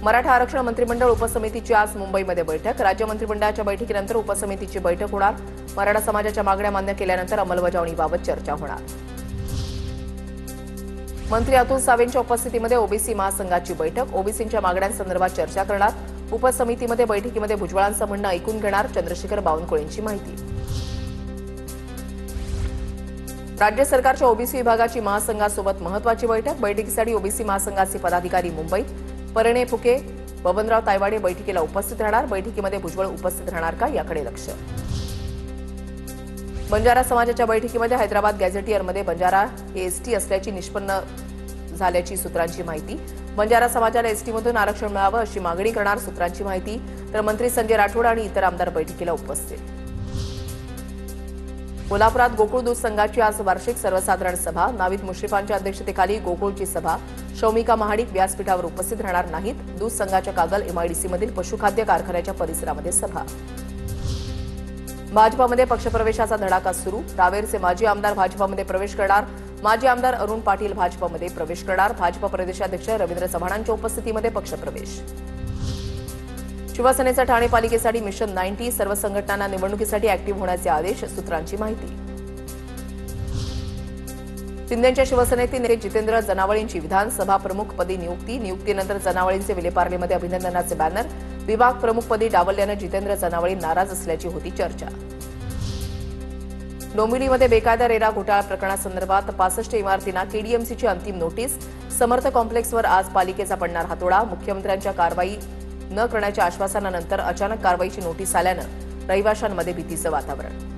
मराठा आरक्षण मंत्रिमंडळ उपसमितीची आज मुंबईमध्ये बैठक। राज्य मंत्रिमंडळाच्या बैठकीनंतर उपसमितीची बैठक होणार। मराठा समाजाच्या मागण्या मान्य केल्यानंतर अंमलबजावणीबाबत चर्चा होणार। मंत्री अतुल सावेंच्या उपस्थितीमध्ये ओबीसी महासंघाची बैठक। ओबीसींच्या मागण्यांसंदर्भात चर्चा करणार। उपसमितीमध्ये बैठकीमध्ये भुजबळांचं म्हणणं ऐकून घेणार। चंद्रशेखर बावनकुळेंची माहिती। राज्य सरकारच्या ओबीसी विभागाची महासंघासोबत महत्त्वाची बैठक। बैठकीसाठी ओबीसी महासंघाचे पदाधिकारी मुंबईत। परिणय फुके, बबनराव तायवाडे बैठकीला उपस्थित राहणार। बैठकीमध्ये भुजबळ उपस्थित राहणार का याकडे लक्ष। बंजारा समाजाच्या बैठकीमध्ये हैदराबाद गॅझेटियरमध्ये बंजारा हे एसटी असल्याची निष्पन्न झाल्याची सूत्रांची माहिती। बंजारा समाजाला एसटीमधून आरक्षण मिळावं अशी मागणी करणार सूत्रांची माहिती। तर मंत्री संजय राठोड आणि इतर आमदार बैठकीला उपस्थित। कोल्हापुरात गोकुळ दूध संघाची आज वार्षिक सर्वसाधारण सभा। नावीद मुश्रीफांच्या अध्यक्षतेखाली गोकुळची सभा। शौमिका महाडिक व्यासपीठावर उपस्थित राहणार नाहीत। दूध संघाच्या कागल एमआयडीसीमधील पशुखाद्य कारखान्याच्या परिसरामध्ये सभा। भाजपामध्ये पक्षप्रवेशाचा धडाका सुरू। रावेरचे माजी आमदार भाजपामध्ये प्रवेश करणार। माजी आमदार अरुण पाटील भाजपामध्ये प्रवेश करणार। भाजपा प्रदेशाध्यक्ष रवींद्र चव्हाणांच्या उपस्थितीमध्ये पक्षप्रवेश। शिवसेनेचा ठाणे पालिकेसाठी मिशन 90। सर्व संघटनांना निवडणुकीसाठी ऍक्टिव्ह होण्याचे आदेश सूत्रांची माहिती। शिंदेच्या शिवसेनेतील नेते जितेंद्र जनावळेंची विधानसभा प्रमुखपदी नियुक्ती। नियुक्तीनंतर जनावळेंचे विलेपार्लेमध्ये अभिनंदनाचे बॅनर। विभाग प्रमुखपदी डावलल्यानं जितेंद्र जनावळे नाराज असल्याची होती चर्चा। डोंबिवलीमध्ये बेकायदा रेरा घोटाळा प्रकरणासंदर्भात 65 इमारतींना केडीएमसीची अंतिम नोटीस। समर्थ कॉम्प्लेक्सवर आज पालिकेचा पडणार हातोडा। मुख्यमंत्र्यांच्या कारवाई न करण्याच्या आश्वासनानंतर अचानक कारवाईची नोटीस आल्यानं रहिवाशांमध्ये भीतीचं वातावरण।